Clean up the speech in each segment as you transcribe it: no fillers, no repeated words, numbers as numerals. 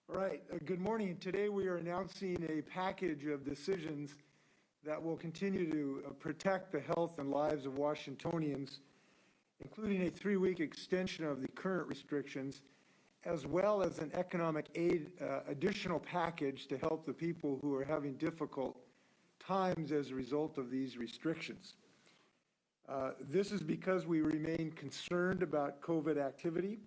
All right, good morning. Today we are announcing a package of decisions that will continue to protect the health and lives of Washingtonians, including a 3-week extension of the current restrictions, as well as an economic aid additional package to help the people who are having difficult times as a result of these restrictions. This is because we remain concerned about COVID activity,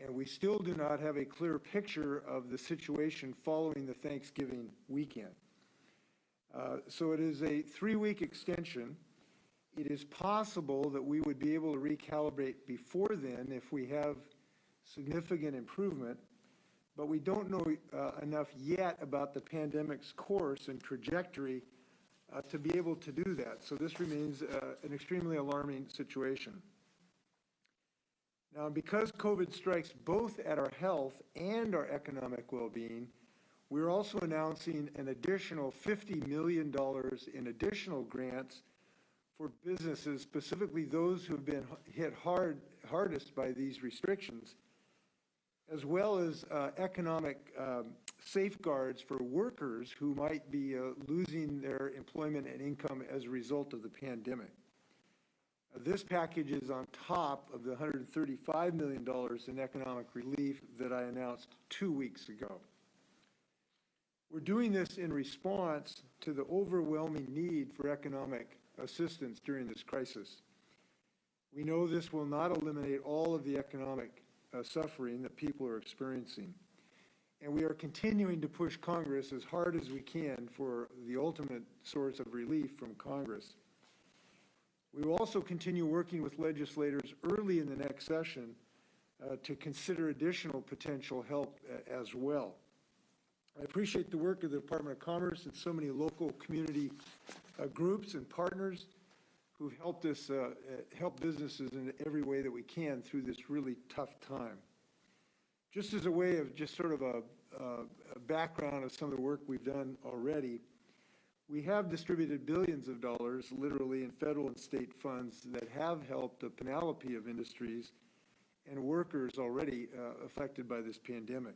and we still do not have a clear picture of the situation following the Thanksgiving weekend. So it is a 3-week extension. It is possible that we would be able to recalibrate before then if we have significant improvement, but we don't know enough yet about the pandemic's course and trajectory to be able to do that. So this remains an extremely alarming situation. Now, because COVID strikes both at our health and our economic well-being, we're also announcing an additional $50 million in additional grants for businesses, specifically those who have been hit hardest by these restrictions, as well as economic safeguards for workers who might be losing their employment and income as a result of the pandemic. This package is on top of the $135 million in economic relief that I announced 2 weeks ago. We're doing this in response to the overwhelming need for economic assistance during this crisis. We know this will not eliminate all of the economic suffering that people are experiencing, and we are continuing to push Congress as hard as we can for the ultimate source of relief from Congress. We will also continue working with legislators early in the next session to consider additional potential help as well. I appreciate the work of the Department of Commerce and so many local community groups and partners who've helped us help businesses in every way that we can through this really tough time. Just as a way of just sort of a background of some of the work we've done already, we have distributed billions of dollars, literally, in federal and state funds that have helped a panoply of industries and workers already affected by this pandemic.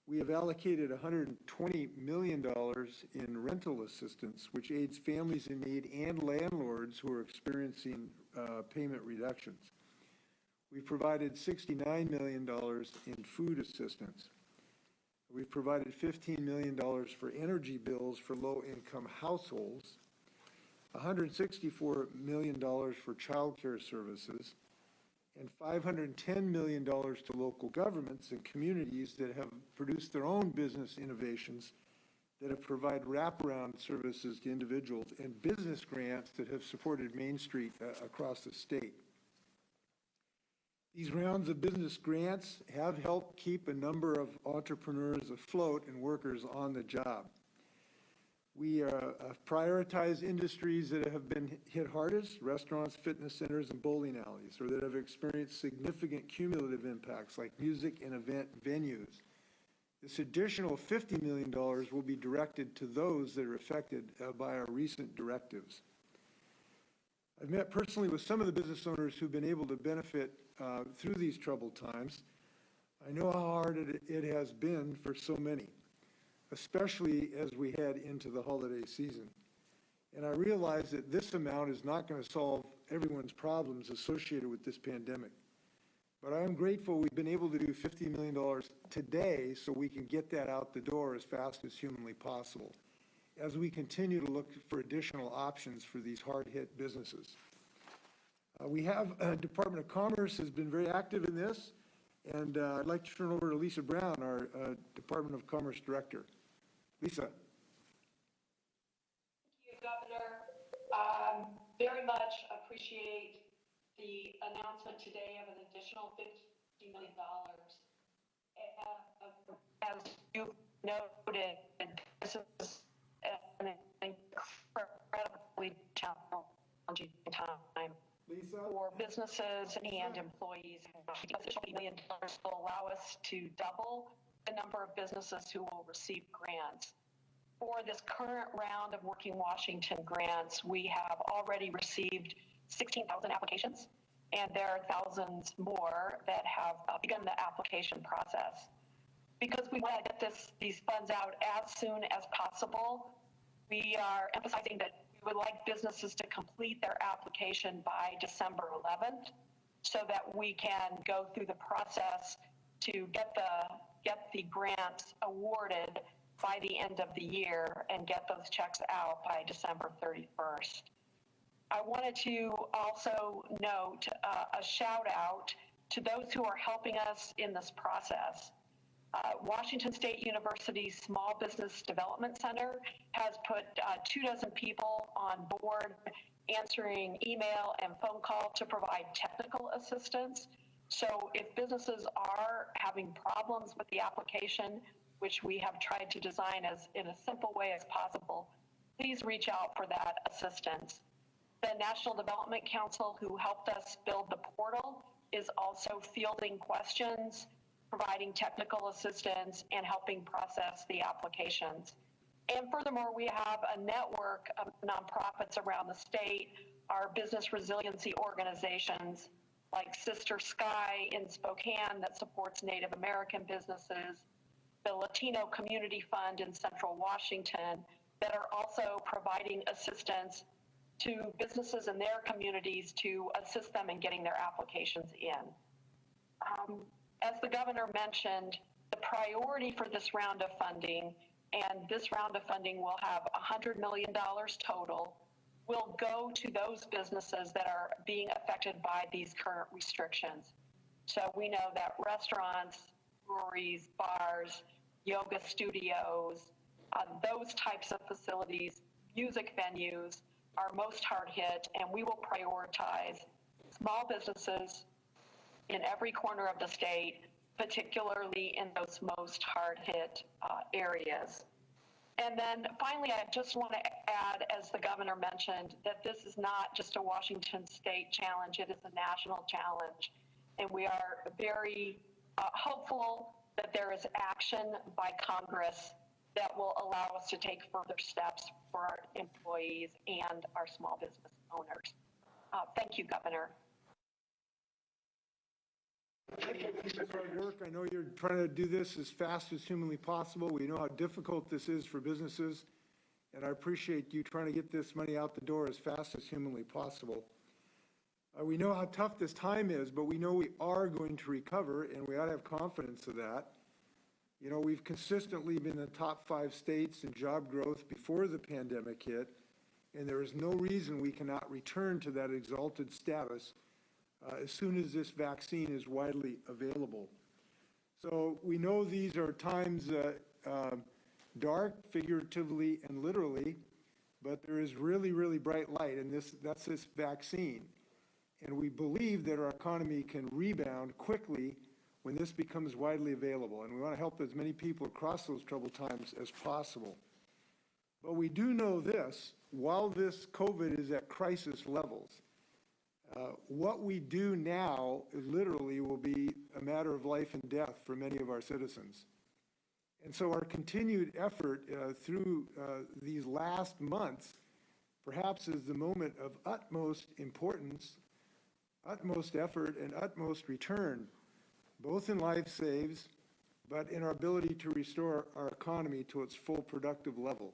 We have allocated $120 million in rental assistance, which aids families in need and landlords who are experiencing payment reductions. We've provided $69 million in food assistance. We've provided $15 million for energy bills for low-income households, $164 million for child care services, and $510 million to local governments and communities that have produced their own business innovations that have provided wraparound services to individuals, and business grants that have supported Main Street across the state. These rounds of business grants have helped keep a number of entrepreneurs afloat and workers on the job. We prioritize industries that have been hit hardest: restaurants, fitness centers, and bowling alleys, or that have experienced significant cumulative impacts like music and event venues. This additional $50 million will be directed to those that are affected by our recent directives. I've met personally with some of the business owners who've been able to benefit through these troubled times. I know how hard it has been for so many, especially as we head into the holiday season. And I realize that this amount is not going to solve everyone's problems associated with this pandemic. But I am grateful we've been able to do $50 million today so we can get that out the door as fast as humanly possible, as we continue to look for additional options for these hard-hit businesses. We have Department of Commerce has been very active in this, and I'd like to turn over to Lisa Brown, our Department of Commerce Director. Lisa. Thank you, Governor. Very much appreciate the announcement today of an additional $50 million. As you noted, this is an incredibly challenging time for businesses and employees. The additional $50 million will allow us to double the number of businesses who will receive grants. For this current round of Working Washington grants, we have already received 16,000 applications, and there are thousands more that have begun the application process. Because we we want to get these funds out as soon as possible, we are emphasizing that we would like businesses to complete their application by December 11th so that we can go through the process to get the grants awarded by the end of the year and get those checks out by December 31st. I wanted to also note a shout out to those who are helping us in this process. Washington State University's Small Business Development Center has put 24 people on board answering email and phone call to provide technical assistance. So if businesses are having problems with the application, which we have tried to design as in a simple way as possible, please reach out for that assistance. The National Development Council, who helped us build the portal, is also fielding questions, providing technical assistance, and helping process the applications. And furthermore, we have a network of nonprofits around the state, our business resiliency organizations like Sister Sky in Spokane that supports Native American businesses, the Latino Community Fund in Central Washington that are also providing assistance to businesses in their communities to assist them in getting their applications in. As the governor mentioned, the priority for this round of funding, and this round of funding will have $100 million total, will go to those businesses that are being affected by these current restrictions. So we know that restaurants, breweries, bars, yoga studios, those types of facilities, music venues are most hard hit, and we will prioritize small businesses in every corner of the state, particularly in those most hard hit areas. And then finally, I just want to add, as the governor mentioned, that this is not just a Washington state challenge, it is a national challenge. And we are very hopeful that there is action by Congress that will allow us to take further steps for our employees and our small business owners. Thank you, Governor. Thank you for your hard work. I know you're trying to do this as fast as humanly possible. We know how difficult this is for businesses, and I appreciate you trying to get this money out the door as fast as humanly possible. We know how tough this time is, but we know we are going to recover, and we ought to have confidence of that. You know, we've consistently been in the top 5 states in job growth before the pandemic hit, and there is no reason we cannot return to that exalted status as soon as this vaccine is widely available. So we know these are times dark, figuratively and literally, but there is really, really bright light, and that's this vaccine. And we believe that our economy can rebound quickly when this becomes widely available, and we want to help as many people across those troubled times as possible. But we do know this, while this COVID is at crisis levels, what we do now literally will be a matter of life and death for many of our citizens. And so our continued effort through these last months perhaps is the moment of utmost importance, utmost effort, and utmost return, both in life saves, but in our ability to restore our economy to its full productive level.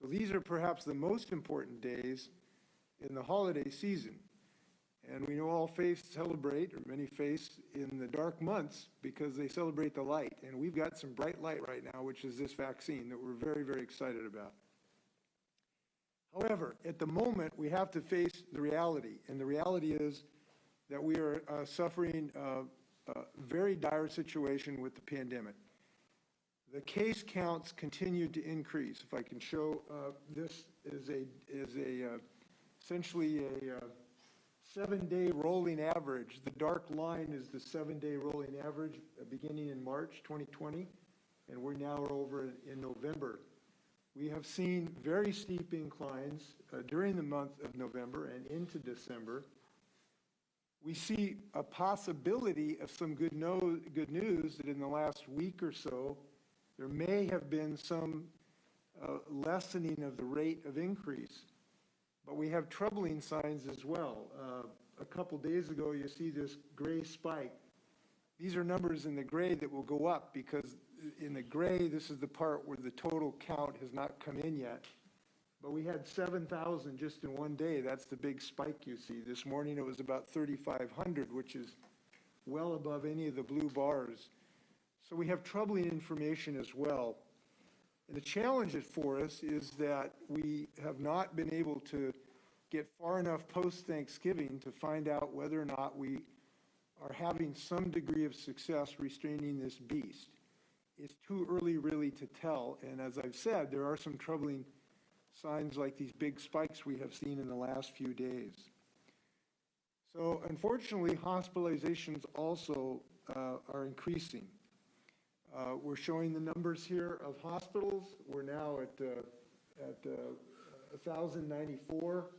So these are perhaps the most important days in the holiday season. And we know all faiths celebrate, or many faiths, in the dark months because they celebrate the light. And we've got some bright light right now, which is this vaccine that we're very, very excited about. However, at the moment, we have to face the reality. And the reality is that we are suffering a very dire situation with the pandemic. The case counts continue to increase. If I can show, this is essentially a 7-day rolling average. The dark line is the 7-day rolling average beginning in March 2020, and we're now over in November. We have seen very steep inclines during the month of November and into December. We see a possibility of some good news that in the last week or so, there may have been some lessening of the rate of increase. But we have troubling signs as well. A couple days ago, you see this gray spike These are numbers in the gray that will go up because in the gray, this is the part where the total count has not come in yet. But we had 7,000 just in one day. That's the big spike you see. This morning it was about 3,500, which is well above any of the blue bars. So we have troubling information as well. And the challenge for us is that we have not been able to get far enough post-Thanksgiving to find out whether or not we are having some degree of success restraining this beast. It's too early really to tell. And as I've said, there are some troubling signs like these big spikes we have seen in the last few days. So unfortunately, hospitalizations also are increasing. We're showing the numbers here of hospitals. We're now at 1,094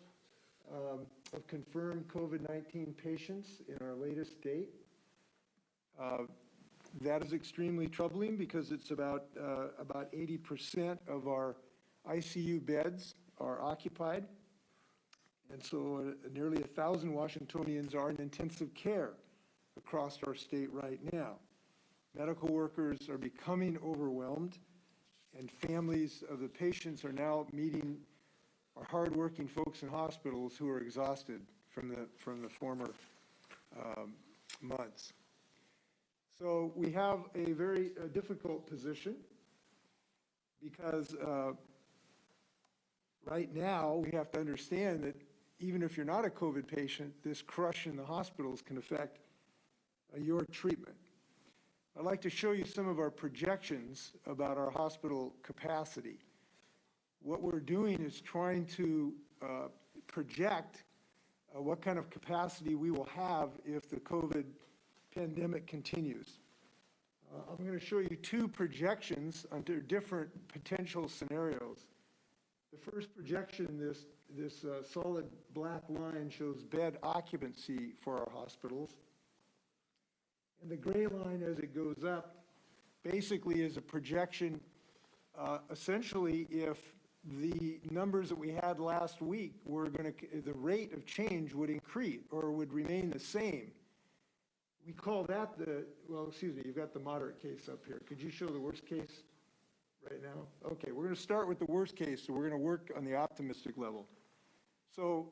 of confirmed COVID-19 patients in our latest date. That is extremely troubling because it's about 80% of our ICU beds are occupied. And so nearly 1,000 Washingtonians are in intensive care across our state right now. Medical workers are becoming overwhelmed, and families of the patients are now meeting our hardworking folks in hospitals who are exhausted from the former months. So we have a very difficult position because right now we have to understand that even if you're not a COVID patient, this crush in the hospitals can affect your treatment. I'd like to show you some of our projections about our hospital capacity. What we're doing is trying to project what kind of capacity we will have if the COVID pandemic continues. I'm going to show you two projections under different potential scenarios. The first projection, this solid black line shows bed occupancy for our hospitals. And the gray line as it goes up basically is a projection, essentially if the numbers that we had last week were the rate of change would increase or would remain the same. We call that you've got the moderate case up here. Could you show the worst case right now? Okay, we're going to start with the worst case, so we're going to work on the optimistic level. So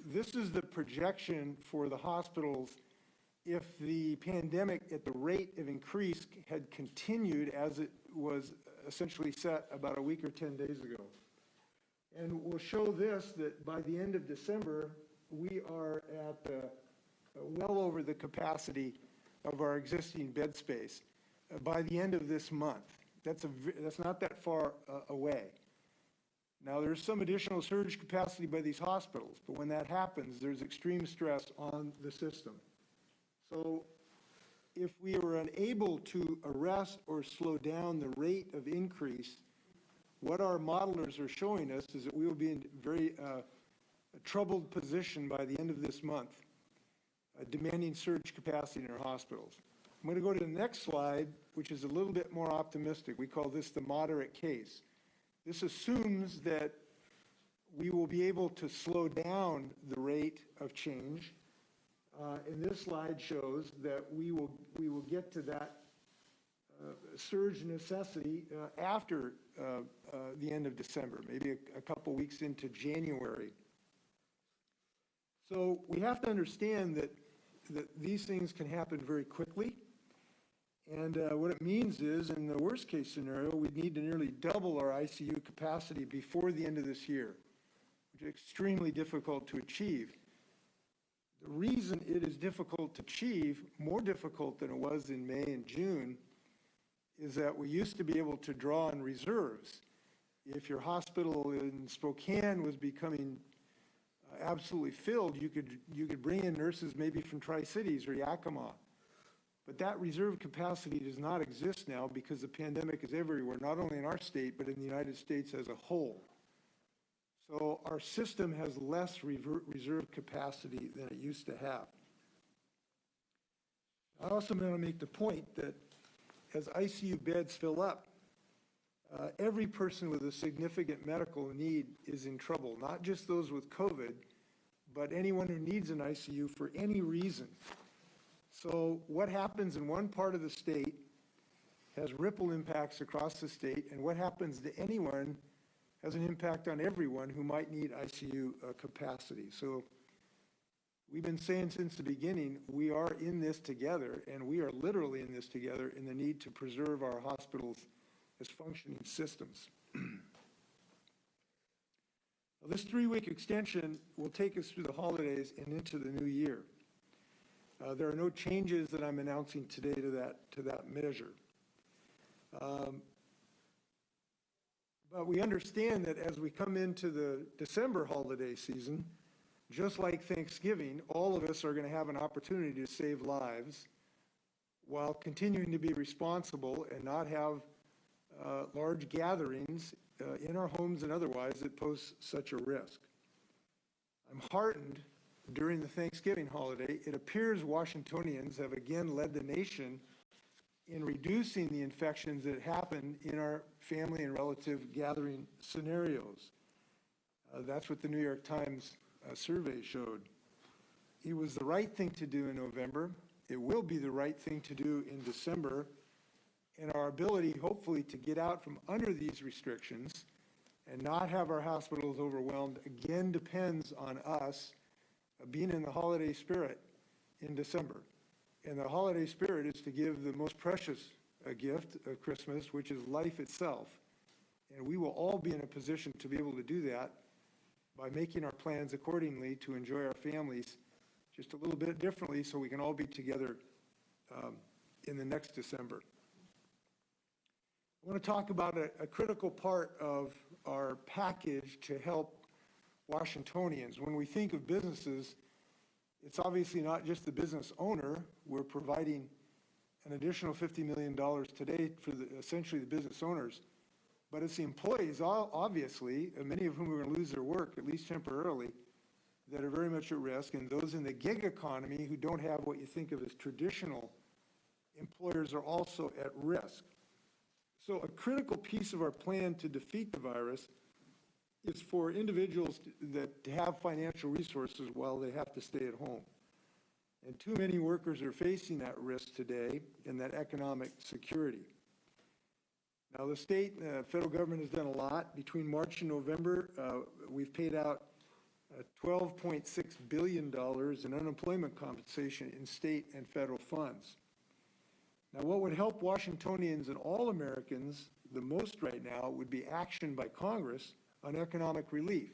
this is the projection for the hospitals if the pandemic at the rate of increase had continued as it was essentially set about a week or 10 days ago. And we'll show this, that by the end of December, we are at well over the capacity of our existing bed space by the end of this month. That's not that far away. Now, there's some additional surge capacity by these hospitals, but when that happens, there's extreme stress on the system. So if we were unable to arrest or slow down the rate of increase, what our modelers are showing us is that we will be in a very troubled position by the end of this month, demanding surge capacity in our hospitals. I'm going to go to the next slide, which is a little bit more optimistic. We call this the moderate case. This assumes that we will be able to slow down the rate of change. And this slide shows that we will get to that surge necessity after the end of December, maybe a couple weeks into January. So we have to understand that these things can happen very quickly. And what it means is, in the worst case scenario, we need to nearly double our ICU capacity before the end of this year, which is extremely difficult to achieve. The reason it is difficult to achieve, more difficult than it was in May and June, is that we used to be able to draw on reserves. If your hospital in Spokane was becoming absolutely filled, you could bring in nurses maybe from Tri-Cities or Yakima. But that reserve capacity does not exist now because the pandemic is everywhere, not only in our state, but in the United States as a whole. So our system has less reserve capacity than it used to have. I also want to make the point that as ICU beds fill up, every person with a significant medical need is in trouble, not just those with COVID, but anyone who needs an ICU for any reason. So what happens in one part of the state has ripple impacts across the state, and what happens to anyone has an impact on everyone who might need ICU capacity. So we've been saying since the beginning, we are in this together, and we are literally in this together in the need to preserve our hospitals as functioning systems. This 3-week extension will take us through the holidays and into the new year. There are no changes that I'm announcing today to that measure. But we understand that as we come into the December holiday season, just like Thanksgiving, all of us are going to have an opportunity to save lives while continuing to be responsible and not have large gatherings in our homes and otherwise that pose such a risk. I'm heartened during the Thanksgiving holiday. It appears Washingtonians have again led the nation in reducing the infections that happen in our family and relative gathering scenarios. That's what the New York Times survey showed. It was the right thing to do in November. It will be the right thing to do in December. And our ability, hopefully, to get out from under these restrictions and not have our hospitals overwhelmed, again, depends on us being in the holiday spirit in December. And the holiday spirit is to give the most precious gift of Christmas, which is life itself. And we will all be in a position to be able to do that by making our plans accordingly to enjoy our families just a little bit differently so we can all be together in the next December. I want to talk about a critical part of our package to help Washingtonians. When we think of businesses, it's obviously not just the business owner. We're providing an additional $50 million today for essentially the business owners, but it's the employees, obviously, many of whom are going to lose their work, at least temporarily, that are very much at risk, and those in the gig economy who don't have what you think of as traditional employers are also at risk. So a critical piece of our plan to defeat the virus is for individuals to have financial resources while they have to stay at home. And too many workers are facing that risk today and that economic security. Now, the state and federal government has done a lot. Between March and November, we've paid out $12.6 billion in unemployment compensation in state and federal funds. Now, what would help Washingtonians and all Americans the most right now would be action by Congress on economic relief,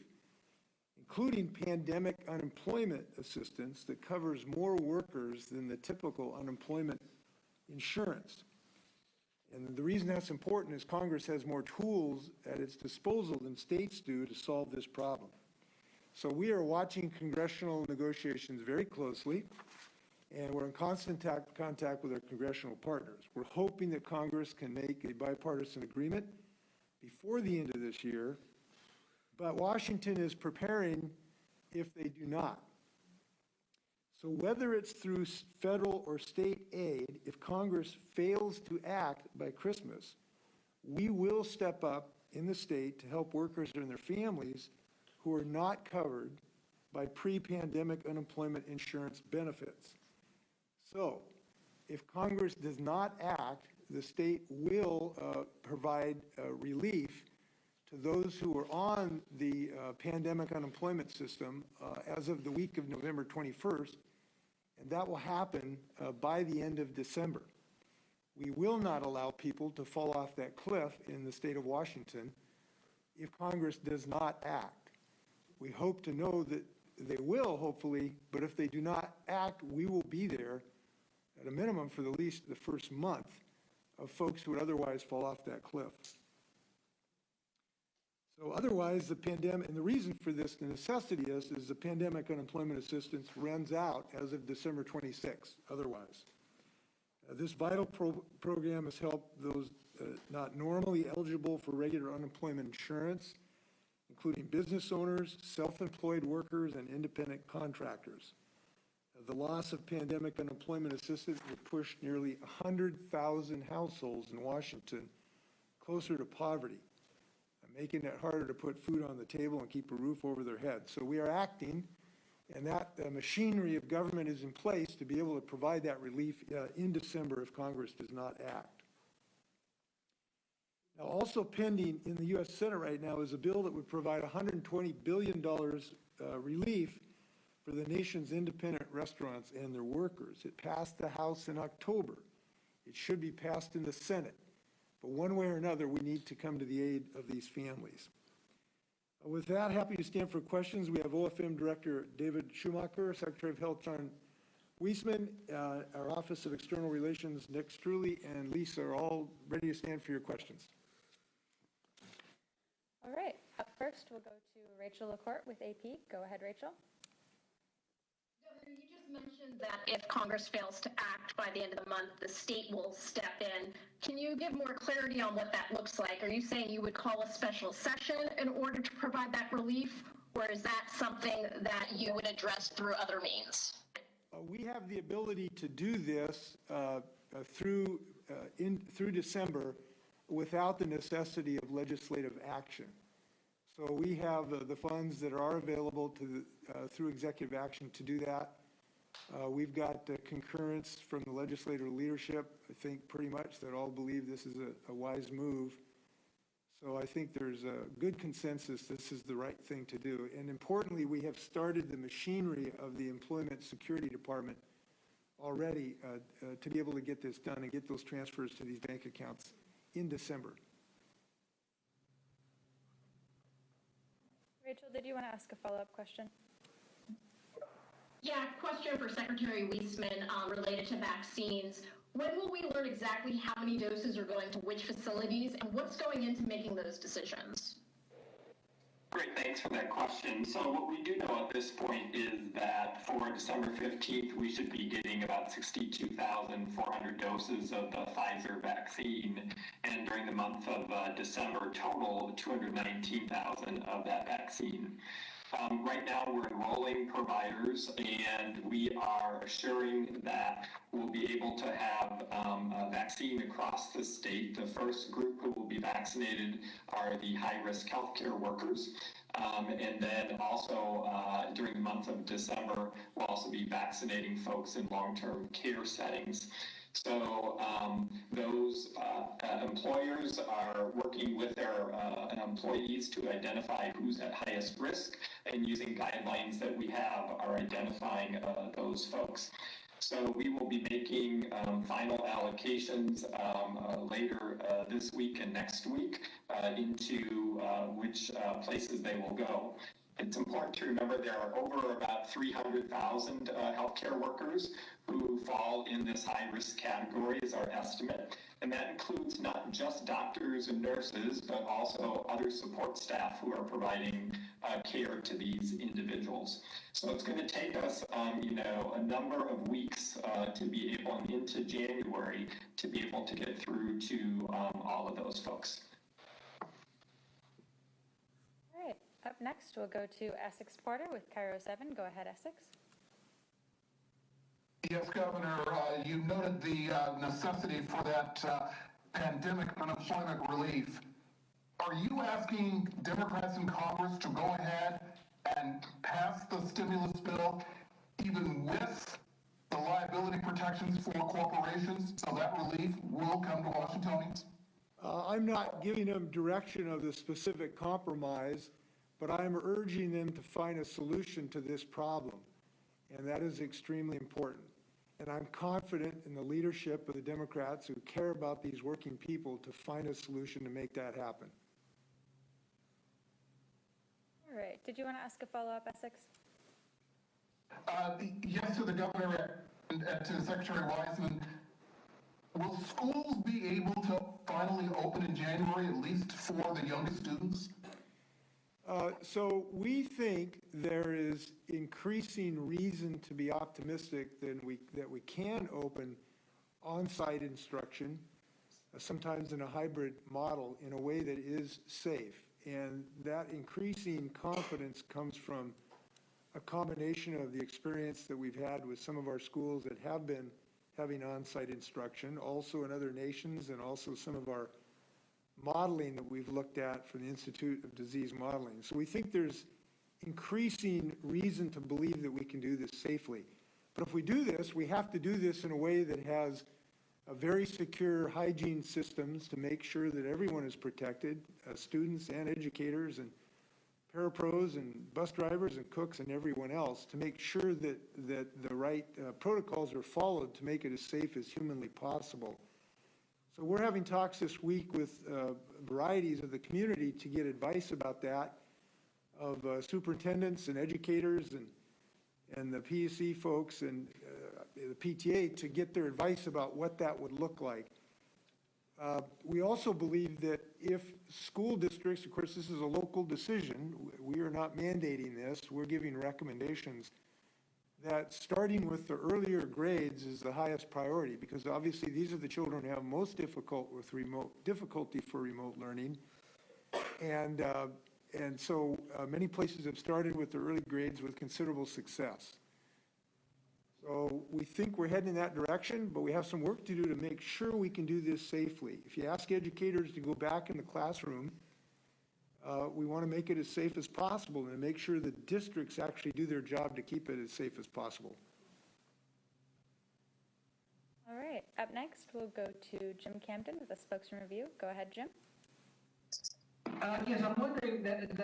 including pandemic unemployment assistance that covers more workers than the typical unemployment insurance. And the reason that's important is Congress has more tools at its disposal than states do to solve this problem. So we are watching congressional negotiations very closely, and we're in constant contact with our congressional partners. We're hoping that Congress can make a bipartisan agreement before the end of this year, but Washington is preparing if they do not. So whether it's through federal or state aid, if Congress fails to act by Christmas, we will step up in the state to help workers and their families who are not covered by pre-pandemic unemployment insurance benefits. So if Congress does not act, the state will provide relief to those who are on the pandemic unemployment system as of the week of November 21st, and that will happen by the end of December. We will not allow people to fall off that cliff in the state of Washington if Congress does not act. We hope to know that they will, hopefully, but if they do not act, we will be there at a minimum for at least the first month of folks who would otherwise fall off that cliff. So otherwise, the pandemic, and the reason for this, the necessity is the pandemic unemployment assistance runs out as of December 26th, otherwise. This vital program has helped those not normally eligible for regular unemployment insurance, including business owners, self-employed workers, and independent contractors. The loss of pandemic unemployment assistance will push nearly 100,000 households in Washington closer to poverty, making it harder to put food on the table and keep a roof over their heads. So we are acting And that machinery of government is in place to be able to provide that relief in December if Congress does not act. Now, also pending in the U.S. Senate right now is a bill that would provide $120 billion relief for the nation's independent restaurants and their workers. It passed the House in October. It should be passed in the Senate. But one way or another, we need to come to the aid of these families. With that, happy to stand for questions. We have OFM Director David Schumacher, Secretary of Health John Weisman, our Office of External Relations Nick Struley, and Lisa are all ready to stand for your questions. All right, up first we'll go to Rachel LaCourte with AP. Go ahead, Rachel. Governor, you just mentioned that if Congress fails to act by the end of the month, the state will step in. Can you give more clarity on what that looks like? Are you saying you would call a special session in order to provide that relief, or is that something that you would address through other means? We have the ability to do this through December without the necessity of legislative action. So we have the funds that are available through executive action to do that. We've got concurrence from the legislative leadership, I think pretty much, that all believe this is a wise move. So I think there's a good consensus this is the right thing to do. And importantly, we have started the machinery of the Employment Security Department already to be able to get this done and get those transfers to these bank accounts in December. Rachel, did you want to ask a follow-up question? Yeah, question for Secretary Weisman related to vaccines. When will we learn exactly how many doses are going to which facilities, and what's going into making those decisions? Great, thanks for that question. So what we do know at this point is that for December 15th, we should be getting about 62,400 doses of the Pfizer vaccine. And during the month of December, total 219,000 of that vaccine. Right now, we're enrolling providers, and we are assuring that we'll be able to have a vaccine across the state. The first group who will be vaccinated are the high-risk healthcare workers. And then also during the month of December, we'll also be vaccinating folks in long-term care settings. So those employers are working with their employees to identify who's at highest risk, and using guidelines that we have are identifying those folks. So we will be making final allocations later this week and next week into which places they will go. It's important to remember there are over about 300,000 healthcare workers who fall in this high-risk category is our estimate. And that includes not just doctors and nurses, but also other support staff who are providing care to these individuals. So it's going to take us, a number of weeks to be able, into January, to be able to get through to all of those folks. All right, up next we'll go to Essex Porter with Cairo 7. Go ahead, Essex. Yes, Governor, you noted the necessity for that pandemic unemployment relief. Are you asking Democrats in Congress to go ahead and pass the stimulus bill even with the liability protections for corporations so that relief will come to Washingtonians? I'm not giving them direction of the specific compromise, but I'm urging them to find a solution to this problem, and that is extremely important. And I'm confident in the leadership of the Democrats who care about these working people to find a solution to make that happen. All right, did you want to ask a follow-up, Essex? Yes, to the Governor and to Secretary Weisman. Will schools be able to finally open in January, at least for the youngest students? So we think there is increasing reason to be optimistic that we can open on-site instruction, sometimes in a hybrid model, in a way that is safe. And that increasing confidence comes from a combination of the experience that we've had with some of our schools that have been having on-site instruction, also in other nations, and also some of our modeling that we've looked at from the Institute of Disease Modeling. So we think there's increasing reason to believe that we can do this safely. But if we do this, we have to do this in a way that has a very secure hygiene systems to make sure that everyone is protected, students and educators and parapros and bus drivers and cooks and everyone else, to make sure that the right protocols are followed to make it as safe as humanly possible. So we're having talks this week with varieties of the community to get advice about that, of superintendents and educators and the PSC folks and the PTA, to get their advice about what that would look like. We also believe that if school districts, of course, this is a local decision, we are not mandating this, we're giving recommendations, that starting with the earlier grades is the highest priority, because obviously these are the children who have most difficulty for remote learning. And so many places have started with the early grades with considerable success. So we think we're heading in that direction, but we have some work to do to make sure we can do this safely. If you ask educators to go back in the classroom, we want to make it as safe as possible and make sure the districts actually do their job to keep it as safe as possible. All right, up next, we'll go to Jim Camden with a spokesman review. Go ahead, Jim. Yes, I'm wondering that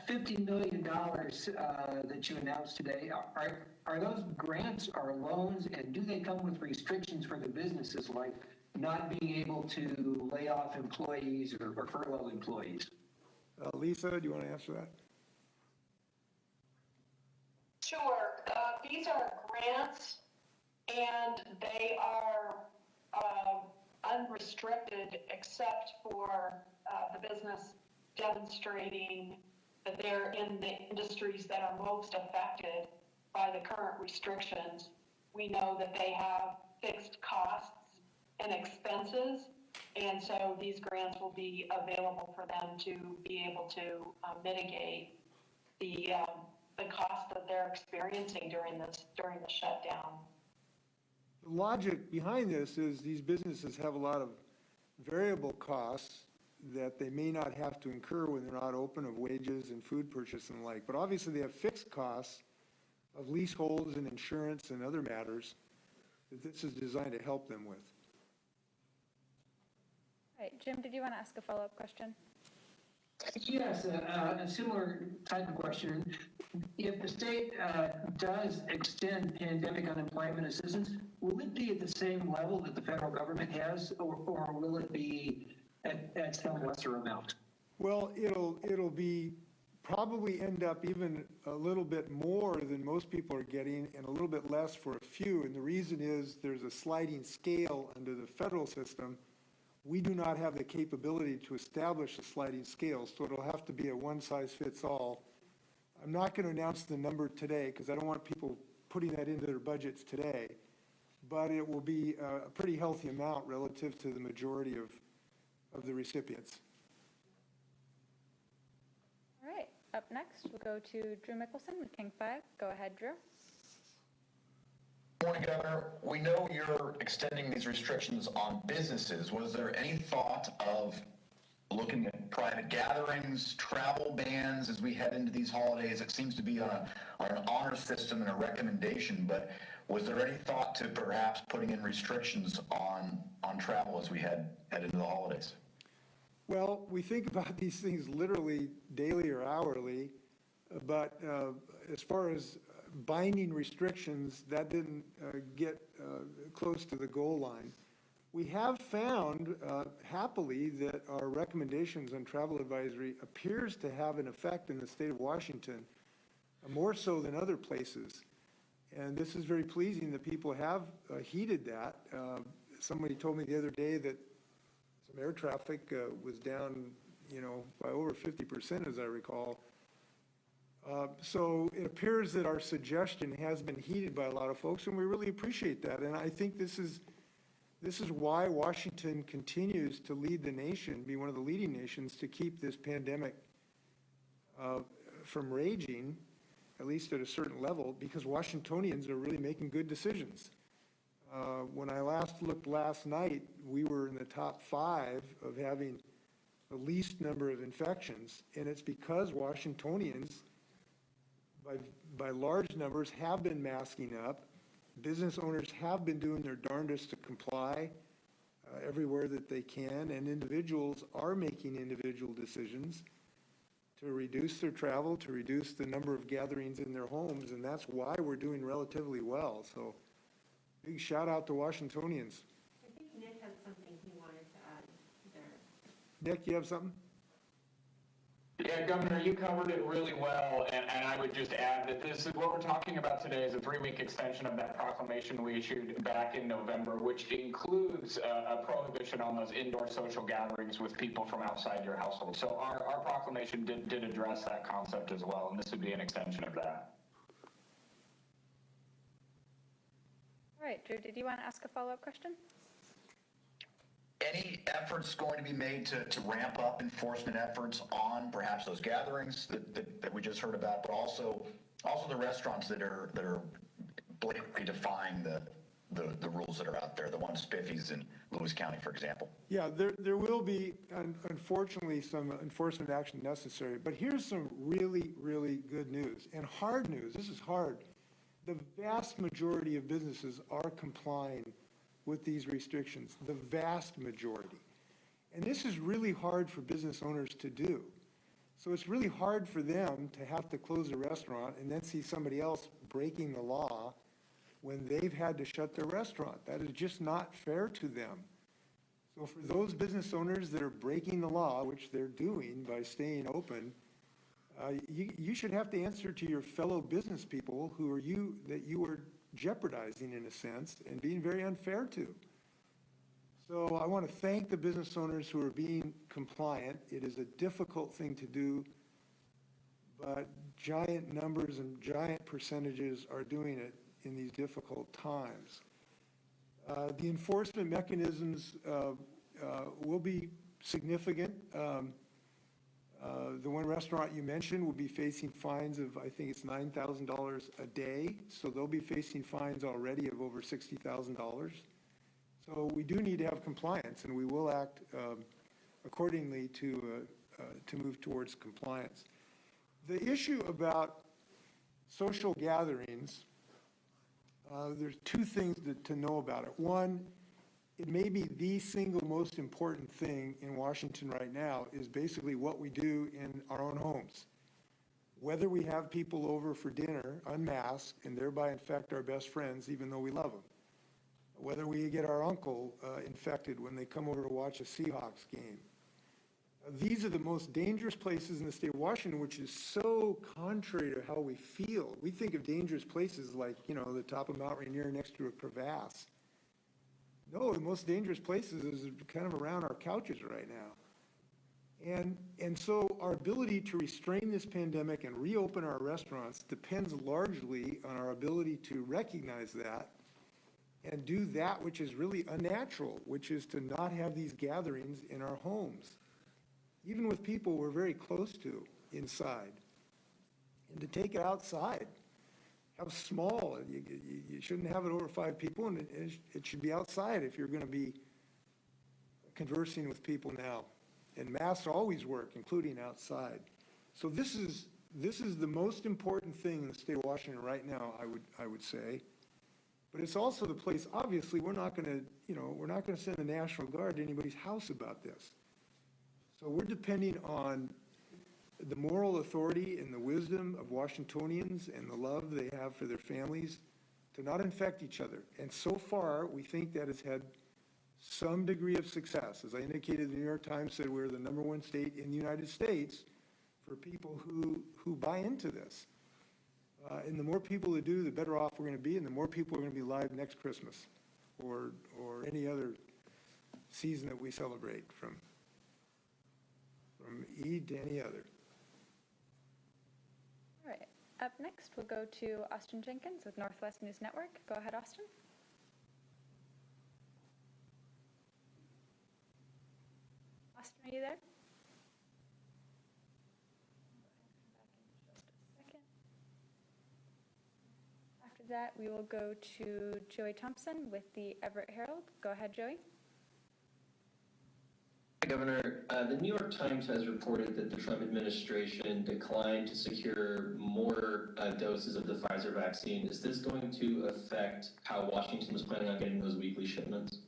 $50 million that you announced today, are those grants or loans, and do they come with restrictions for the businesses, like not being able to lay off employees or furlough employees? Lisa, do you want to answer that? Sure. These are grants, and they are unrestricted except for the business demonstrating that they're in the industries that are most affected by the current restrictions. We know that they have fixed costs and expenses, and so these grants will be available for them to be able to mitigate the cost that they're experiencing during the shutdown. The logic behind this is these businesses have a lot of variable costs that they may not have to incur when they're not open, of wages and food purchase and the like. But obviously they have fixed costs of leaseholds and insurance and other matters that this is designed to help them with. All right, Jim, did you want to ask a follow-up question? Yes, a similar type of question. If the state does extend pandemic unemployment assistance, will it be at the same level that the federal government has, or will it be at some lesser amount? Well, it'll be probably end up even a little bit more than most people are getting and a little bit less for a few. And the reason is there's a sliding scale under the federal system. We do not have the capability to establish a sliding scale, so it'll have to be a one-size-fits-all. I'm not going to announce the number today because I don't want people putting that into their budgets today, but it will be a pretty healthy amount relative to the majority of the recipients. All right, up next, we'll go to Drew Mickelson with King 5. Go ahead, Drew. Morning, Governor. We know you're extending these restrictions on businesses. Was there any thought of looking at private gatherings, travel bans as we head into these holidays? It seems to be on an honor system and a recommendation, but was there any thought to perhaps putting in restrictions on travel as we head into the holidays? Well, we think about these things literally daily or hourly, but as far as binding restrictions, that didn't get close to the goal line. We have found, happily, that our recommendations on travel advisory appears to have an effect in the state of Washington, more so than other places. And this is very pleasing that people have heeded that. Somebody told me the other day that some air traffic was down, by over 50%, as I recall. So it appears that our suggestion has been heeded by a lot of folks, and we really appreciate that. And I think this is why Washington continues to lead the nation, be one of the leading nations, to keep this pandemic from raging, at least at a certain level, because Washingtonians are really making good decisions. When I last looked last night, we were in the top 5 of having the least number of infections, and it's because Washingtonians by large numbers have been masking up. Business owners have been doing their darndest to comply everywhere that they can, and individuals are making individual decisions to reduce their travel, to reduce the number of gatherings in their homes, and that's why we're doing relatively well. So big shout out to Washingtonians. I think Nick had something he wanted to add there. Nick, you have something? Yeah, Governor, you covered it really well, and I would just add that this is what we're talking about today is a 3-week extension of that proclamation we issued back in November, which includes a prohibition on those indoor social gatherings with people from outside your household. So our proclamation did address that concept as well, and this would be an extension of that. All right, Drew, did you want to ask a follow-up question? Any efforts going to be made to ramp up enforcement efforts on perhaps those gatherings that we just heard about, but also the restaurants that are blatantly defying the rules that are out there, the one Spiffy's in Lewis County, for example? Yeah, there will be, unfortunately, some enforcement action necessary. But here's some really, really good news and hard news. This is hard. The vast majority of businesses are complying with these restrictions, the vast majority. And this is really hard for business owners to do. So it's really hard for them to have to close a restaurant and then see somebody else breaking the law when they've had to shut their restaurant. That is just not fair to them. So for those business owners that are breaking the law, which they're doing by staying open, you should have to answer to your fellow business people that you are jeopardizing in a sense and being very unfair to. So I want to thank the business owners who are being compliant. It is a difficult thing to do, but giant numbers and giant percentages are doing it in these difficult times. The enforcement mechanisms will be significant. The one restaurant you mentioned will be facing fines of, I think it's $9,000 a day. So they'll be facing fines already of over $60,000. So we do need to have compliance, and we will act accordingly to move towards compliance. The issue about social gatherings, there's two things to know about it. One, it may be the single most important thing in Washington right now is basically what we do in our own homes. Whether we have people over for dinner unmasked and thereby infect our best friends even though we love them. Whether we get our uncle infected when they come over to watch a Seahawks game. These are the most dangerous places in the state of Washington, which is so contrary to how we feel. We think of dangerous places like, the top of Mount Rainier next to a crevasse. No, the most dangerous places is kind of around our couches right now. And so our ability to restrain this pandemic and reopen our restaurants depends largely on our ability to recognize that and do that which is really unnatural, which is to not have these gatherings in our homes, even with people we're very close to inside, and to take it outside. Have small, you shouldn't have it over 5 people, and it should be outside if you're going to be conversing with people now. And masks always work, including outside. So this is the most important thing in the state of Washington right now, I would say. But it's also the place, obviously, we're not going to send the National Guard to anybody's house about this. So we're depending on the moral authority and the wisdom of Washingtonians and the love they have for their families to not infect each other. And so far, we think that has had some degree of success. As I indicated, the New York Times said we're the #1 state in the United States for people who buy into this. And the more people that do, the better off we're going to be, and the more people are going to be alive next Christmas or any other season that we celebrate, from Eid to any other. All right, up next, we'll go to Austin Jenkins with Northwest News Network. Go ahead, Austin. Austin, are you there? After that, we will go to Joey Thompson with the Everett Herald. Go ahead, Joey. Governor, the New York Times has reported that the Trump administration declined to secure more doses of the Pfizer vaccine. Is this going to affect how Washington was planning on getting those weekly shipments?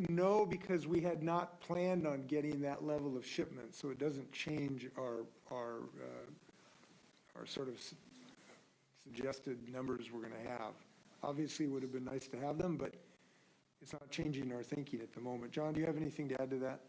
No, because we had not planned on getting that level of shipment, so it doesn't change our sort of suggested numbers we're going to have. Obviously, it would have been nice to have them, but it's not changing our thinking at the moment. John, do you have anything to add to that?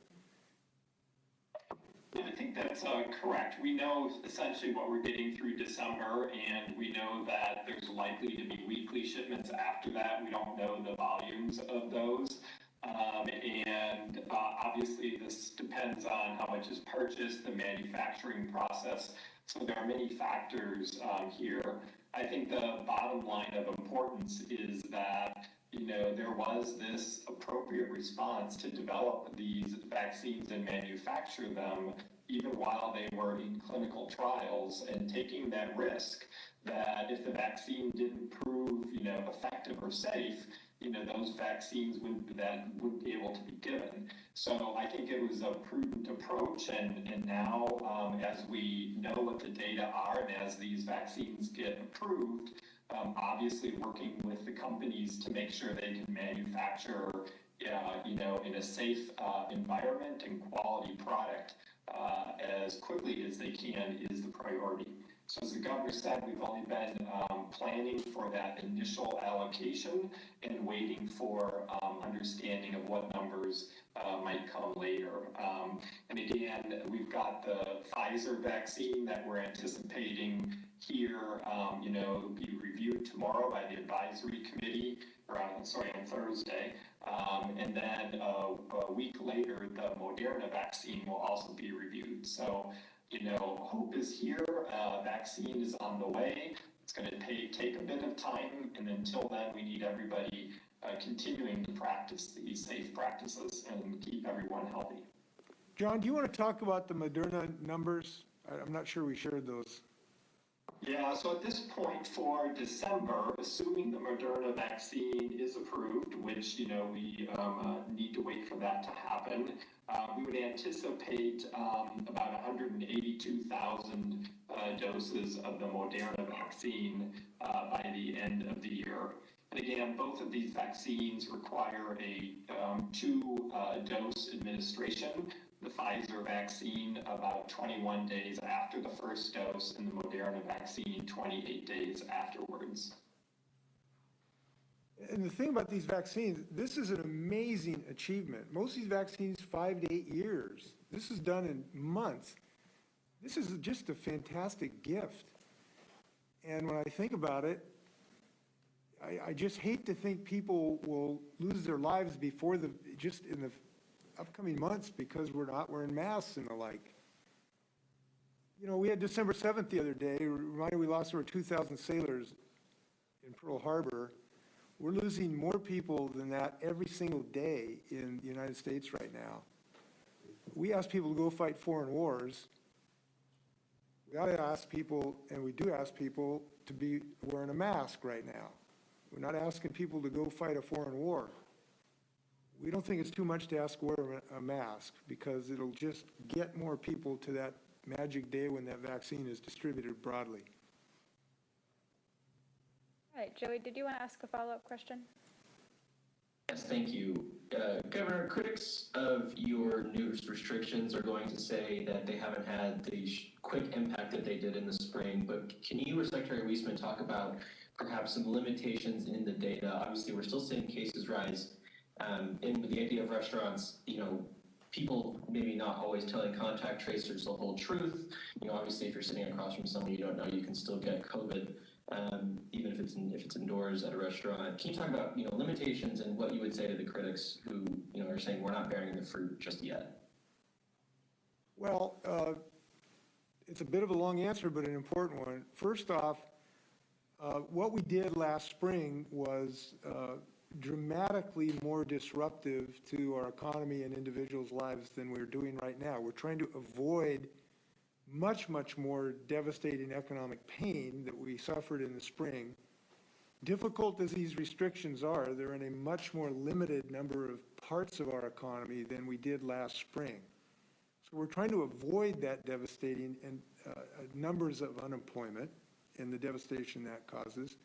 I think that's correct. We know essentially what we're getting through December, and we know that there's likely to be weekly shipments after that. We don't know the volumes of those. And obviously this depends on how much is purchased, the manufacturing process. So there are many factors here. I think the bottom line of importance is that there was this appropriate response to develop these vaccines and manufacture them even while they were in clinical trials, and taking that risk that if the vaccine didn't prove, effective or safe, those vaccines wouldn't be able to be given. So I think it was a prudent approach, and now as we know what the data are and as these vaccines get approved, obviously working with the companies to make sure they can manufacture, in a safe environment and quality product as quickly as they can is the priority. So as the governor said, we've only been planning for that initial allocation and waiting for understanding of what numbers might come later. And again, we've got the Pfizer vaccine that we're anticipating here, be reviewed tomorrow by the advisory committee, or on Thursday. And then a week later, the Moderna vaccine will also be reviewed. So, hope is here. Vaccine is on the way. It's going to take a bit of time, and until then, we need everybody continuing to practice these safe practices and keep everyone healthy. John, do you want to talk about the Moderna numbers? I'm not sure we shared those. Yeah, so at this point for December, assuming the Moderna vaccine is approved, which, we need to wait for that to happen, we would anticipate about 182,000 doses of the Moderna vaccine by the end of the year. And again, both of these vaccines require a two-dose administration. The Pfizer vaccine about 21 days after the first dose, and the Moderna vaccine 28 days afterwards. And the thing about these vaccines, this is an amazing achievement. Most of these vaccines, 5 to 8 years. This is done in months. This is just a fantastic gift. And when I think about it, I just hate to think people will lose their lives before just in the upcoming months because we're not wearing masks and the like. We had December 7th the other day. Reminded we lost over 2,000 sailors in Pearl Harbor. We're losing more people than that every single day in the United States right now. We ask people to go fight foreign wars. We ought to ask people, and we do ask people, to be wearing a mask right now. We're not asking people to go fight a foreign war. We don't think it's too much to ask to wear a mask, because it'll just get more people to that magic day when that vaccine is distributed broadly. All right, Joey, did you want to ask a follow-up question? Yes, thank you. Governor, critics of your new restrictions are going to say that they haven't had the quick impact that they did in the spring, but can you or Secretary Weissman talk about perhaps some limitations in the data? Obviously, we're still seeing cases rise. And with the idea of restaurants, people maybe not always telling contact tracers the whole truth. Obviously, if you're sitting across from someone you don't know, you can still get COVID, even if it's indoors at a restaurant. Can you talk about limitations and what you would say to the critics who are saying we're not bearing the fruit just yet? Well, it's a bit of a long answer, but an important one. First off, what we did last spring was dramatically more disruptive to our economy and individuals' lives than we're doing right now. We're trying to avoid much, much more devastating economic pain that we suffered in the spring. Difficult as these restrictions are, they're in a much more limited number of parts of our economy than we did last spring. So we're trying to avoid that devastating and numbers of unemployment and the devastation that causes,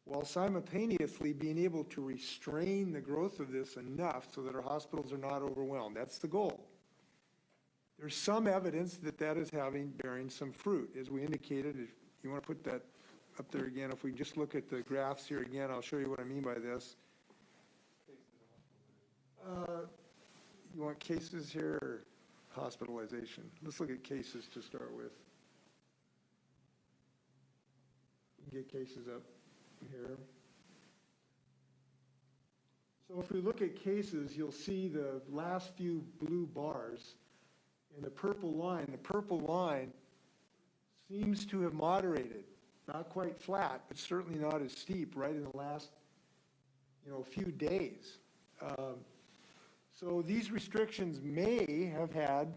while simultaneously being able to restrain the growth of this enough so that our hospitals are not overwhelmed. That's the goal. There's some evidence that that is bearing some fruit. As we indicated, if you want to put that up there again, if we just look at the graphs here again, I'll show you what I mean by this. You want cases here or hospitalization? Let's look at cases to start with. Get cases up here. So if we look at cases, you'll see the last few blue bars and the purple line seems to have moderated. Not quite flat, but certainly not as steep right in the last, few days. So these restrictions may have had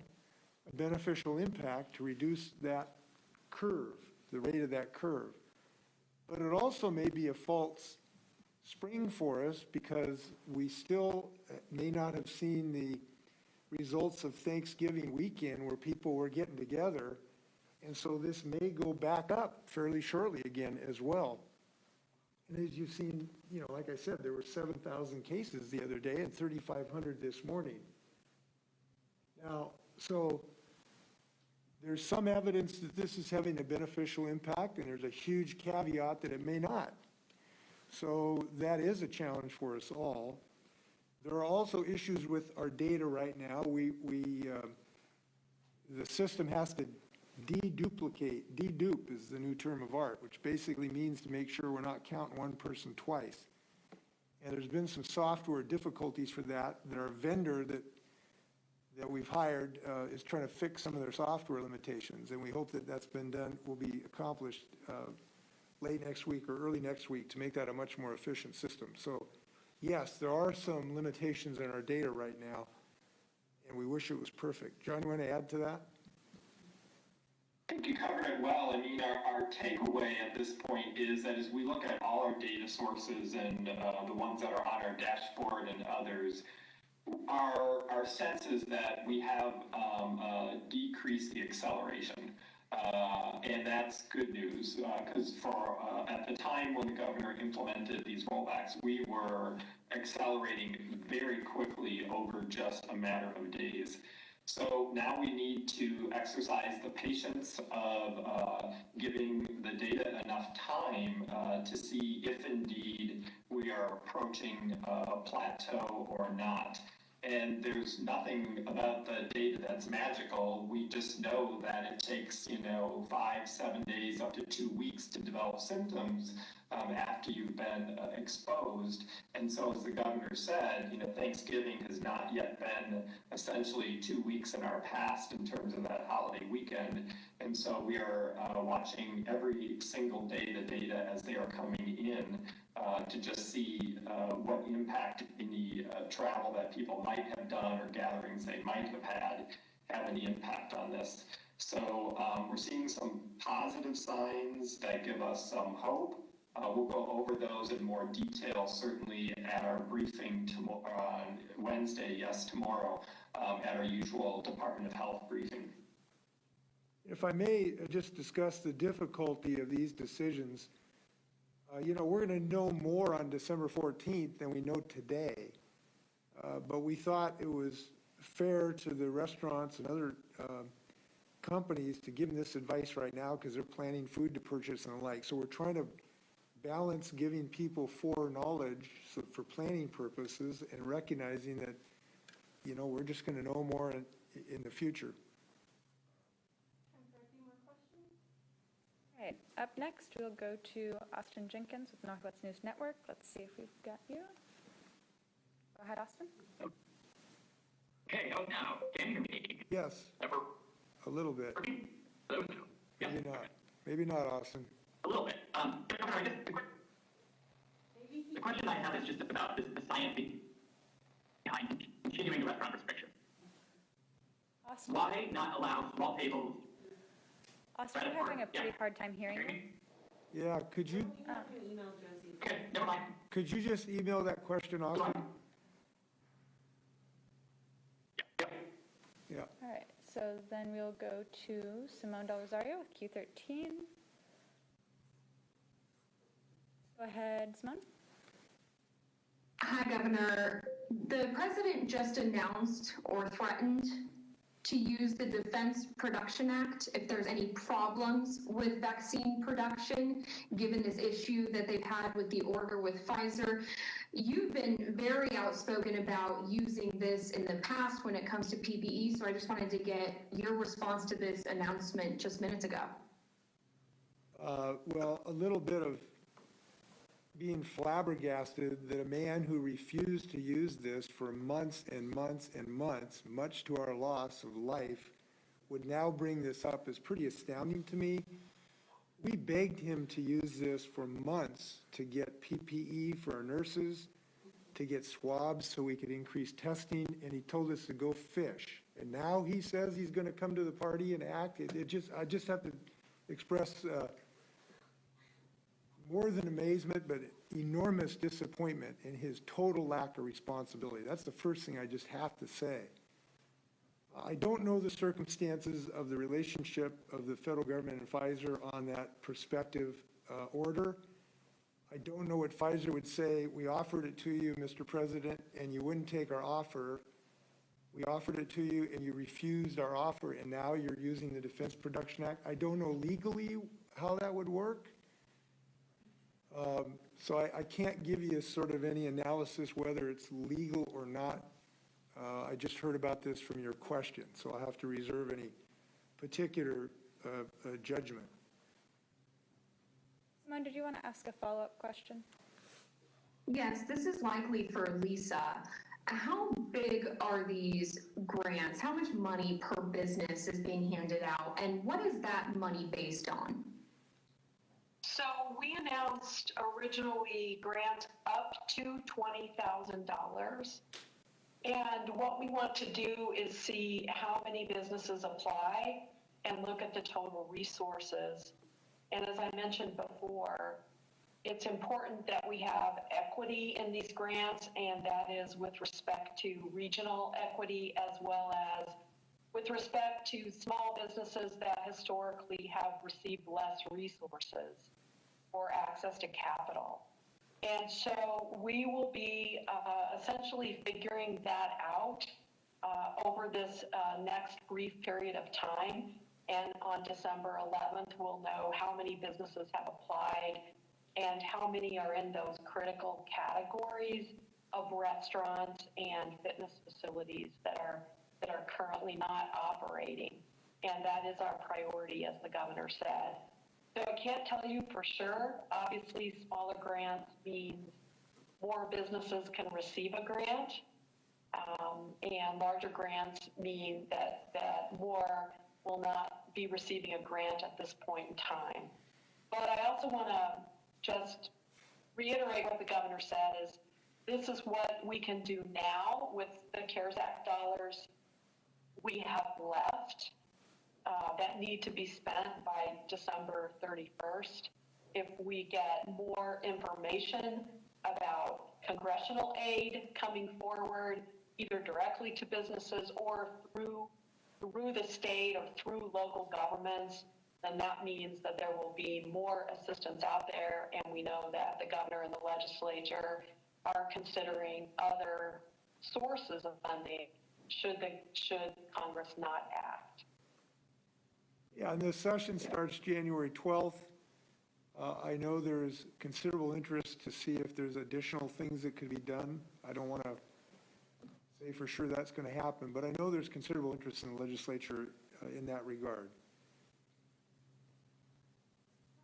a beneficial impact to reduce that curve, the rate of that curve. But it also may be a false spring for us because we still may not have seen the results of Thanksgiving weekend where people were getting together. And so this may go back up fairly shortly again as well. And as you've seen, like I said, there were 7,000 cases the other day and 3,500 this morning. Now, so there's some evidence that this is having a beneficial impact, and there's a huge caveat that it may not. So that is a challenge for us all. There are also issues with our data right now. The system has to deduplicate. Dedupe is the new term of art, which basically means to make sure we're not counting one person twice. And there's been some software difficulties for that. Our vendor that we've hired is trying to fix some of their software limitations, and we hope that that's been done, will be accomplished late next week or early next week to make that a much more efficient system. So yes, there are some limitations in our data right now, and we wish it was perfect. John, you want to add to that? I think you covered it well. I mean, our takeaway at this point is that as we look at all our data sources and the ones that are on our dashboard and others, our sense is that we have decreased the acceleration. And that's good news because at the time when the governor implemented these rollbacks, we were accelerating very quickly over just a matter of days. So now we need to exercise the patience of giving the data enough time to see if indeed we are approaching a plateau or not. And there's nothing about the data that's magical. We just know that it takes, 5-7 days up to 2 weeks to develop symptoms after you've been exposed. And so as the governor said, Thanksgiving has not yet been essentially 2 weeks in our past in terms of that holiday weekend. And so we are watching every single day the data as they are coming in to just see what impact any travel that people might have done or gatherings they might have any impact on this. So we're seeing some positive signs that give us some hope. We'll go over those in more detail, certainly at our briefing tomorrow, on Wednesday, tomorrow, at our usual Department of Health briefing. If I may just discuss the difficulty of these decisions. We're going to know more on December 14th than we know today. But we thought it was fair to the restaurants and other companies to give them this advice right now because they're planning food to purchase and the like. So we're trying to balance giving people foreknowledge for planning purposes and recognizing that, we're just going to know more in the future. All right, up next, we'll go to Austin Jenkins with Northwest News Network. Let's see if we've got you. Go ahead, Austin. Okay, now, can you hear me? Yes, a little bit. Hello? Maybe not. Maybe not, Austin. A little bit. The question I have is just about the science behind continuing the restaurant restriction. Austin? Why not allow small tables? Austin, we're having a pretty hard time hearing you. Yeah, could you? You have to email Josie Okay, never mind. Could you just email that question, Austin? Yeah. All right, so then we'll go to Simone Del Rosario with Q13. Go ahead, Simone. Hi, Governor. The president just announced or threatened to use the Defense Production Act if there's any problems with vaccine production, given this issue that they've had with the order with Pfizer. You've been very outspoken about using this in the past when it comes to PPE, so I just wanted to get your response to this announcement just minutes ago. Well, a little bit of being flabbergasted that a man who refused to use this for months and months and months, much to our loss of life, would now bring this up is pretty astounding to me. We begged him to use this for months to get PPE for our nurses, to get swabs so we could increase testing, and he told us to go fish. And now he says he's going to come to the party and act. I just have to express more than amazement, but enormous disappointment in his total lack of responsibility. That's the first thing I just have to say. I don't know the circumstances of the relationship of the federal government and Pfizer on that prospective order. I don't know what Pfizer would say. We offered it to you, Mr. President, and you wouldn't take our offer. We offered it to you and you refused our offer, and now you're using the Defense Production Act. I don't know legally how that would work. So I can't give you sort of any analysis whether it's legal or not. I just heard about this from your question, so I have to reserve any particular judgment. Simone, did you want to ask a follow-up question? Yes, this is likely for Lisa. How big are these grants? How much money per business is being handed out, and what is that money based on? So we announced originally grants up to $20,000. And what we want to do is see how many businesses apply and look at the total resources. And as I mentioned before, it's important that we have equity in these grants, and that is with respect to regional equity as well as with respect to small businesses that historically have received less resources or access to capital. And so we will be essentially figuring that out over this next brief period of time. And on December 11th, we'll know how many businesses have applied and how many are in those critical categories of restaurants and fitness facilities that are currently not operating. And that is our priority, as the governor said. So I can't tell you for sure. Obviously, smaller grants means more businesses can receive a grant, and larger grants mean that more will not be receiving a grant at this point in time. But I also want to just reiterate what the governor said is this is what we can do now with the CARES Act dollars we have left. That need to be spent by December 31st. If we get more information about congressional aid coming forward, either directly to businesses or through the state or through local governments, then that means that there will be more assistance out there. And we know that the governor and the legislature are considering other sources of funding should Congress not act. Yeah, and the session starts January 12th. I know there's considerable interest to see if there's additional things that could be done. I don't want to say for sure that's going to happen, but I know there's considerable interest in the legislature in that regard.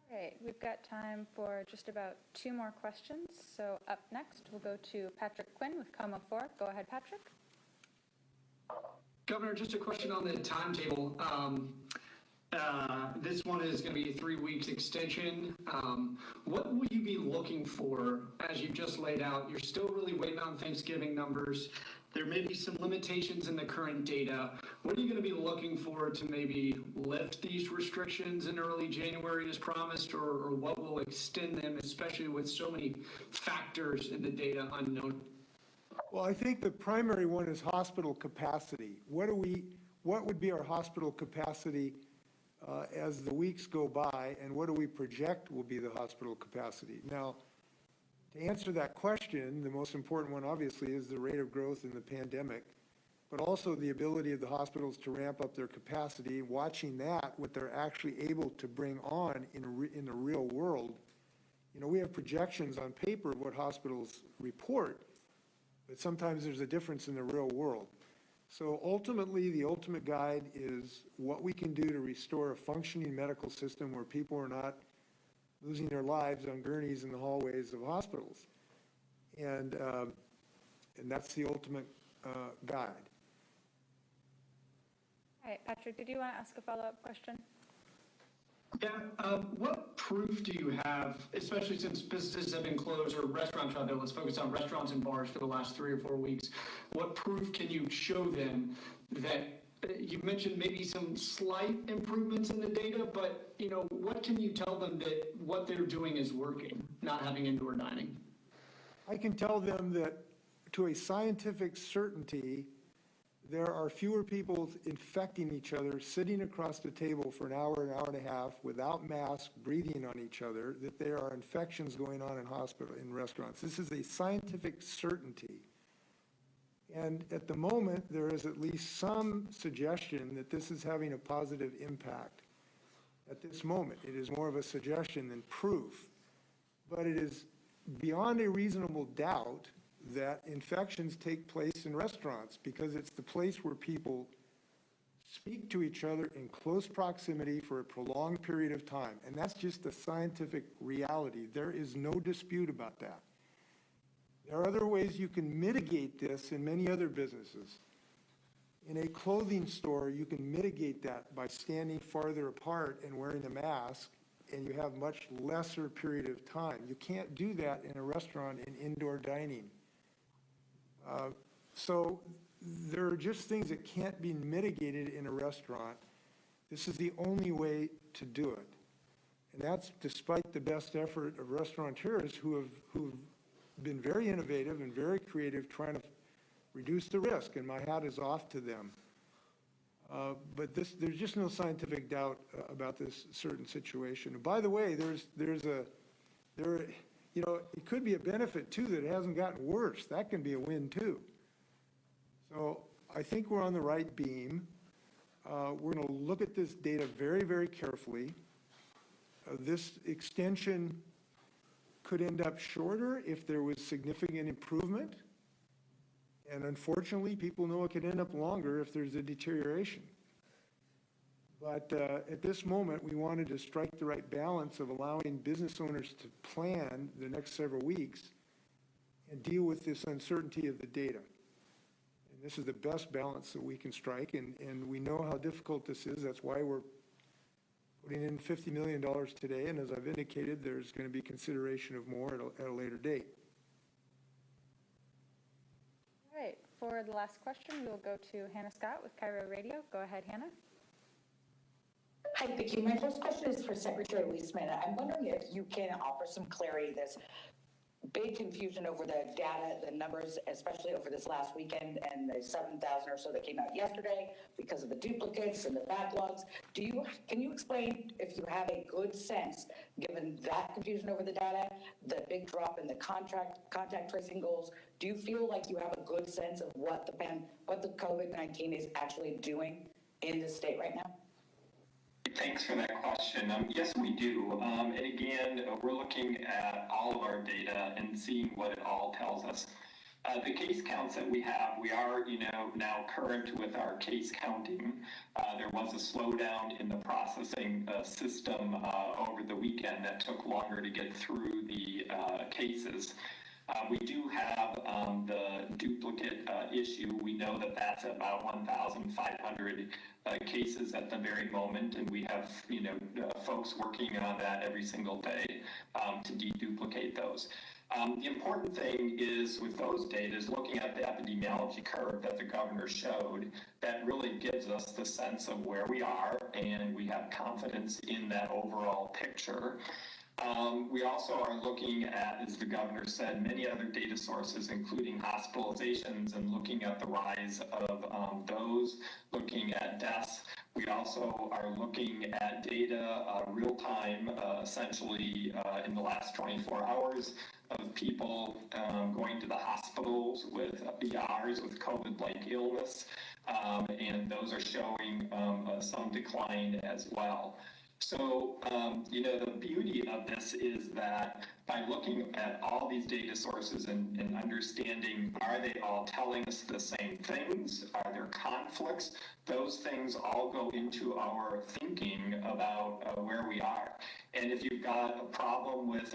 All right, we've got time for just about 2 more questions. So up next, we'll go to Patrick Quinn with Coma 4. Go ahead, Patrick. Governor, just a question on the timetable. This one is going to be a 3 weeks extension. What will you be looking for as you just laid out? You're still really waiting on Thanksgiving numbers. there may be some limitations in the current data. What are you going to be looking for to maybe lift these restrictions in early January as promised, or what will extend them, especially with so many factors in the data unknown? Well, I think the primary one is hospital capacity. What would be our hospital capacity as the weeks go by, and what do we project will be the hospital capacity? Now, to answer that question, the most important one obviously is the rate of growth in the pandemic, but also the ability of the hospitals to ramp up their capacity, watching that, what they're actually able to bring on in the real world. You know, we have projections on paper of what hospitals report, but sometimes there's a difference in the real world. So ultimately, the ultimate guide is what we can do to restore a functioning medical system where people are not losing their lives on gurneys in the hallways of hospitals. And that's the ultimate guide. All right, Patrick, did you want to ask a follow-up question? Yeah, what proof do you have, especially since businesses have been closed, or restaurants have been, let's focus on restaurants and bars for the last 3 or 4 weeks, what proof can you show them that, you mentioned maybe some slight improvements in the data, but, you know, what can you tell them that what they're doing is working, not having indoor dining? I can tell them that to a scientific certainty, there are fewer people infecting each other, sitting across the table for an hour and a half without masks, breathing on each other, that there are infections going on in restaurants. This is a scientific certainty. And at the moment, there is at least some suggestion that this is having a positive impact. At this moment, it is more of a suggestion than proof. But it is beyond a reasonable doubt that infections take place in restaurants, because it's the place where people speak to each other in close proximity for a prolonged period of time. And that's just a scientific reality. There is no dispute about that. There are other ways you can mitigate this in many other businesses. In a clothing store, you can mitigate that by standing farther apart and wearing a mask, and you have much lesser period of time. You can't do that in a restaurant in indoor dining. So there are just things that can't be mitigated in a restaurant. This is the only way to do it. And that's despite the best effort of restaurateurs who've been very innovative and very creative trying to reduce the risk, and my hat is off to them. But there's just no scientific doubt about this certain situation. And by the way, you know, it could be a benefit too that it hasn't gotten worse. That can be a win too. So I think we're on the right beam. We're going to look at this data very, very carefully. This extension could end up shorter if there was significant improvement. And unfortunately, people know it could end up longer if there's a deterioration. But at this moment, we wanted to strike the right balance of allowing business owners to plan the next several weeks and deal with this uncertainty of the data. And this is the best balance that we can strike, and we know how difficult this is. That's why we're putting in $50 million today, and as I've indicated, there's going to be consideration of more at a later date. All right, for the last question, we will go to Hannah Scott with Cairo Radio. Go ahead, Hannah. Hi, thank you. My first question is for Secretary Leisman. I'm wondering if you can offer some clarity. There's big confusion over the data, the numbers, especially over this last weekend, and the 7,000 or so that came out yesterday because of the duplicates and the backlogs. Can you explain, if you have a good sense, given that confusion over the data, the big drop in the contact tracing goals, do you feel like you have a good sense of what the COVID-19 is actually doing in the state right now? Thanks for that question. Yes, we do. And again, we're looking at all of our data and seeing what it all tells us. The case counts that we have, we are, now current with our case counting. There was a slowdown in the processing system over the weekend that took longer to get through the cases. We do have the duplicate issue. We know that that's about 1,500 cases at the very moment, and we have folks working on that every single day to deduplicate those. The important thing is with those data is looking at the epidemiology curve that the governor showed that really gives us the sense of where we are, and we have confidence in that overall picture. We also are looking at, as the governor said, many other data sources, including hospitalizations, and looking at the rise of those, looking at deaths. We also are looking at data real time, essentially in the last 24 hours of people going to the hospitals with ERs with COVID-like illness, and those are showing some decline as well. So, the beauty of this is that by looking at all these data sources and understanding, are they all telling us the same things? Are there conflicts? Those things all go into our thinking about where we are. And if you've got a problem with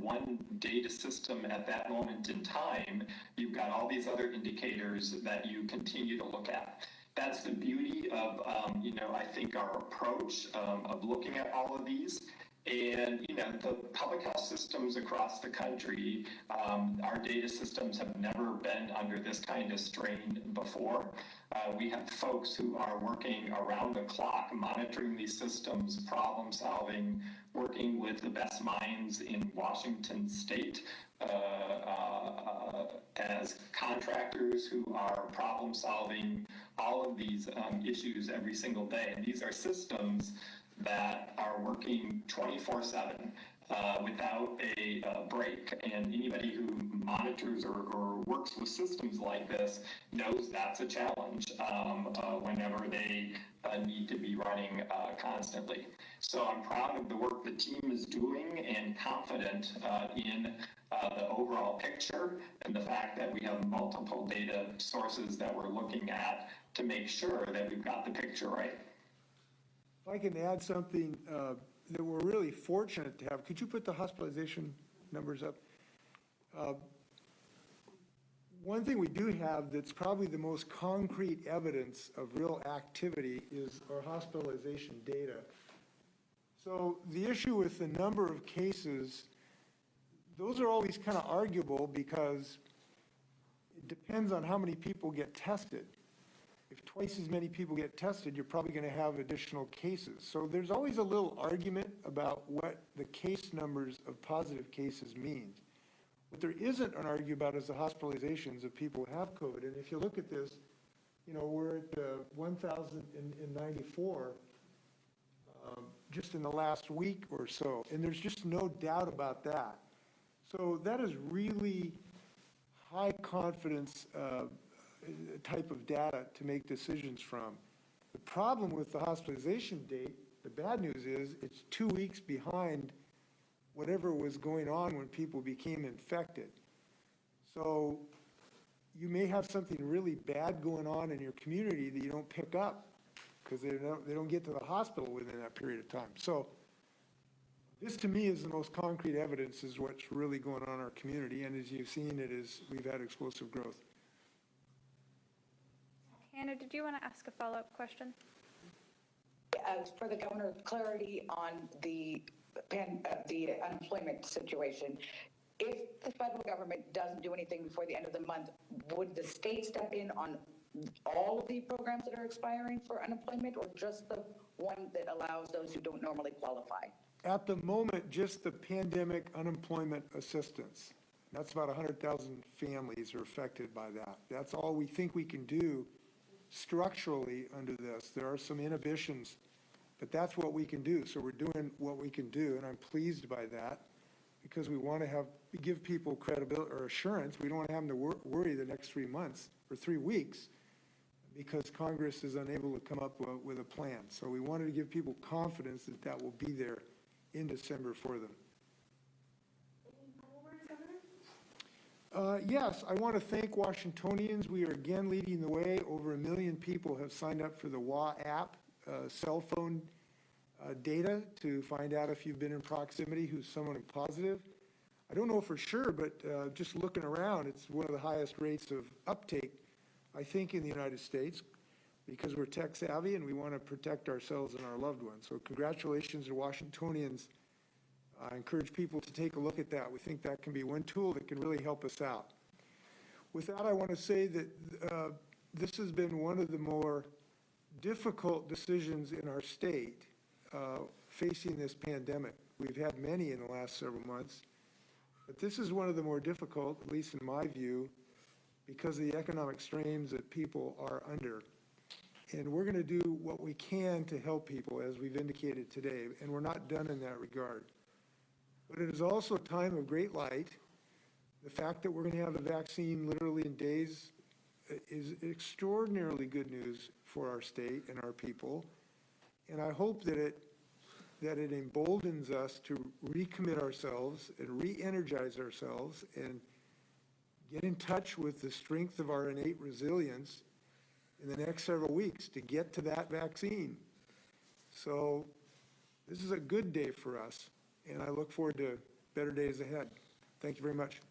one data system at that moment in time, you've got all these other indicators that you continue to look at. That's the beauty of, I think our approach of looking at all of these. And, the public health systems across the country, our data systems have never been under this kind of strain before. We have folks who are working around the clock, monitoring these systems, problem solving, working with the best minds in Washington state, as contractors who are problem solving all of these issues every single day. And these are systems that are working 24/7 without a break. And anybody who monitors or works with systems like this knows that's a challenge whenever they need to be running constantly. So I'm proud of the work the team is doing and confident in the overall picture and the fact that we have multiple data sources that we're looking at to make sure that we've got the picture right. If I can add something that we're really fortunate to have, could you put the hospitalization numbers up? One thing we do have that's probably the most concrete evidence of real activity is our hospitalization data. So the issue with the number of cases, those are always kind of arguable because it depends on how many people get tested. If twice as many people get tested, you're probably going to have additional cases. So there's always a little argument about what the case numbers of positive cases means. What there isn't an argument about is the hospitalizations of people who have COVID. And if you look at this, we're at 1,094 just in the last week or so. And there's just no doubt about that. So that is really high confidence type of data to make decisions from. The problem with the hospitalization date, the bad news is it's 2 weeks behind whatever was going on when people became infected. So you may have something really bad going on in your community that you don't pick up because they don't get to the hospital within that period of time. So this to me is the most concrete evidence is what's really going on in our community. And as you've seen, we've had explosive growth. Hannah, did you want to ask a follow-up question? For the governor, clarity on the unemployment situation. If the federal government doesn't do anything before the end of the month, would the state step in on all of the programs that are expiring for unemployment, or just the one that allows those who don't normally qualify? At the moment, just the pandemic unemployment assistance. That's about 100,000 families are affected by that. That's all we think we can do structurally under this. There are some inhibitions, but that's what we can do. So we're doing what we can do, and I'm pleased by that because we want to give people credibility or assurance. We don't want to have them to worry the next 3 months or 3 weeks because Congress is unable to come up with a plan. So we wanted to give people confidence that that will be there in December for them. Yes, I want to thank Washingtonians. We are again leading the way. Over 1 million people have signed up for the WA app, cell phone data to find out if you've been in proximity who's someone positive. I don't know for sure, but just looking around, it's one of the highest rates of uptake, I think, in the United States because we're tech savvy and we want to protect ourselves and our loved ones. So congratulations to Washingtonians I encourage people to take a look at that. We think that can be one tool that can really help us out. With that, I want to say that this has been one of the more difficult decisions in our state facing this pandemic. We've had many in the last several months, but this is one of the more difficult, at least in my view, because of the economic strains that people are under. And we're going to do what we can to help people, as we've indicated today, and we're not done in that regard. But it is also a time of great light. The fact that we're going to have the vaccine literally in days is extraordinarily good news for our state and our people. And I hope that it emboldens us to recommit ourselves and re-energize ourselves and get in touch with the strength of our innate resilience in the next several weeks to get to that vaccine. So this is a good day for us, and I look forward to better days ahead. Thank you very much.